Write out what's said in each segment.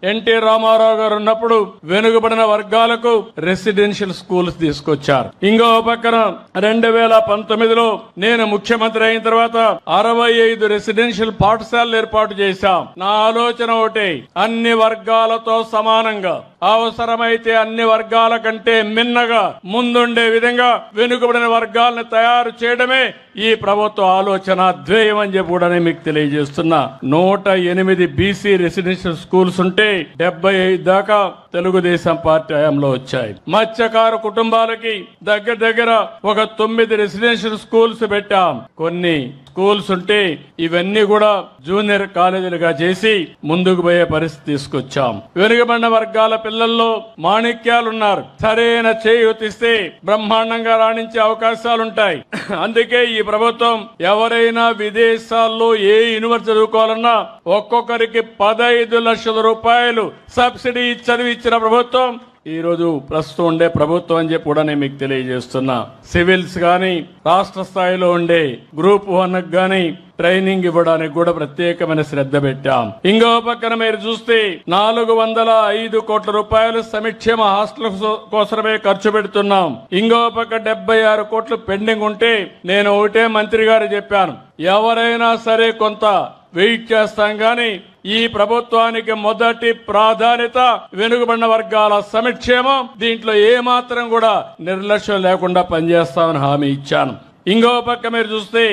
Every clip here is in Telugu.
ఎన్టీ రామారావు గారు ఉన్నప్పుడు వెనుకబడిన వర్గాలకు రెసిడెన్షియల్ స్కూల్స్ తీసుకొచ్చారు. ఇంకో పక్కన 2019లో నేను ముఖ్యమంత్రి అయిన తర్వాత 65 రెసిడెన్షియల్ పాఠశాలలు ఏర్పాటు చేశాం. నా ఆలోచన ఒకటి, అన్ని వర్గాలతో సమానంగా, అవసరమైతే అన్ని వర్గాల కంటే మిన్నగా ముందుండే విధంగా వెనుకబడిన వర్గాలను తయారు చేయడమే ఈ ప్రభుత్వ ఆలోచన ధ్యేయం అని చెప్పి కూడా మీకు తెలియజేస్తున్నా. 108 బీసీ రెసిడెన్షియల్ స్కూల్స్ ఉంటే 75 దాకా తెలుగుదేశం పార్టీ హయాంలో వచ్చాయి. మత్స్యకారు కుటుంబాలకి దగ్గర ఒక 9 రెసిడెన్షియల్ స్కూల్స్ పెట్టాం. కొన్ని స్కూల్స్ ఉంటే ఇవన్నీ కూడా జూనియర్ కాలేజీలుగా చేసి ముందుకు పోయే పరిస్థితి తీసుకొచ్చాం. వెనుకబడిన వర్గాల పిల్లల్లో మాణిక్యాలున్నారు. సరైన చేయూతిస్తే బ్రహ్మాండంగా రాణించే అవకాశాలుంటాయి. అందుకే ఈ ప్రభుత్వం ఎవరైనా విదేశాల్లో ఏ యూనివర్సిటీ చదువుకోవాలన్నా ఒక్కొక్కరికి 15 లక్షల రూపాయలు సబ్సిడీ చదివించిన ప్రభుత్వం ఈ రోజు ప్రస్తుతం ఉండే ప్రభుత్వం అని చెప్పి కూడా నేను మీకు తెలియజేస్తున్నా. సివిల్స్ గాని రాష్ట్ర స్థాయిలో ఉండే గ్రూప్ 1 గాని ట్రైనింగ్ ఇవ్వడానికి కూడా ప్రత్యేకమైన శ్రద్ధ పెట్టాం. ఇంకో పక్కన మీరు చూస్తే 405 కోట్ల రూపాయలు సంక్షేమ హాస్టల్ కోసమే ఖర్చు పెడుతున్నాం. ఇంకో పక్క 76 కోట్లు పెండింగ్ ఉంటే నేను ఒకటే మంత్రి గారు చెప్పాను, ఎవరైనా సరే కొంత వెయిట్ చేస్తాం గాని ఈ ప్రభుత్వానికి మొదటి ప్రాధాన్యత వెనుకబడిన వర్గాల సంక్షేమం. దీంట్లో ఏమాత్రం కూడా నిర్లక్ష్యం లేకుండా పనిచేస్తామని హామీ ఇచ్చాను. ఇంకో పక్క మీరు చూస్తే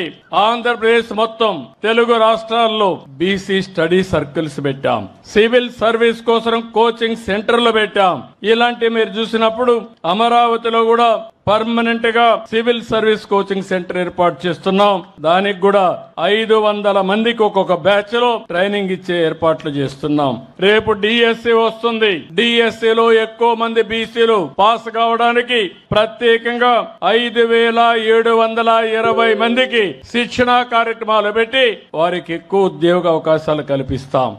ఆంధ్రప్రదేశ్ మొత్తం తెలుగు రాష్ట్రాల్లో బీసీ స్టడీ సర్కిల్స్ పెట్టాం. సివిల్ సర్వీస్ కోసం కోచింగ్ సెంటర్లు పెట్టాం. ఇలాంటి మీరు చూసినప్పుడు అమరావతిలో కూడా పర్మనెంట్ గా సివిల్ సర్వీస్ కోచింగ్ సెంటర్ ఏర్పాటు చేస్తున్నాం. దానికి కూడా 500 మందికి ఒక్కొక్క బ్యాచ్ లో ట్రైనింగ్ ఇచ్చే ఏర్పాట్లు చేస్తున్నాం. రేపు డిఎస్సి వస్తుంది. డిఎస్సిలో ఎక్కువ మంది బీసీలు పాస్ కావడానికి ప్రత్యేకంగా 5720 మందికి శిక్షణా కార్యక్రమాలు పెట్టి వారికి ఎక్కువ ఉద్యోగ అవకాశాలు కల్పిస్తాం.